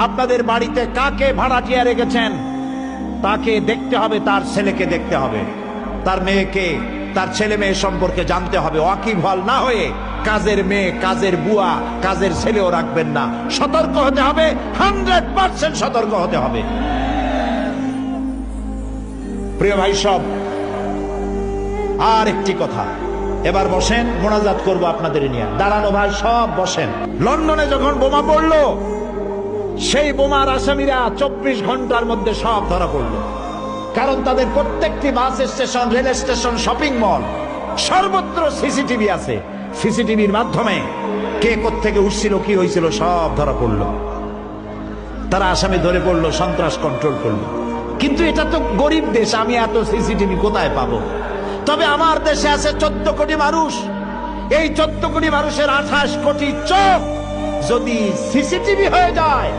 আপনাদের বাড়িতে কাকে ভাড়াটিয়া রেখেছেন তাকে দেখতে হবে, তার ছেলেকে দেখতে হবে, তার মেয়েকে, তার ছেলে মেয়ে সম্পর্কে জানতে হবে। ওয়াকিবহাল না হয়ে কাজের মেয়ে, কাজের বুয়া, কাজের ছেলেও রাখবেন না। সতর্ক হতে হবে, 100% সতর্ক হতে হবে। প্রিয় ভাই সব, আর একটি কথা, এবার বসেন, মোনাজাত করবো আপনাদের নিয়ে। দাঁড়ানো ভাই সব বসেন। লন্ডনে যখন বোমা পড়লো, সেই বোমার আসামিরা 24 ঘন্টার মধ্যে সব ধরা পড়লো। কারণ তাদের প্রত্যেকটি bus station, rail station, shopping mall, সর্বত্র সিসিটিভি আছে। সিসিটিভির মাধ্যমে কে কোত্থেকে উঠছিল, কি হয়েছিল সব ধরা পড়লো। তারা আসামি ধরে পড়লো, সন্ত্রাস কন্ট্রোল করলো। কিন্তু এটা তো গরিব দেশ, আমি এত সিসিটিভি কোথায় পাবো? তবে আমার দেশে আছে 14 কোটি মানুষ। এই 14 কোটি মানুষের 28 কোটি চোখ যদি সিসিটিভি হয়ে যায়,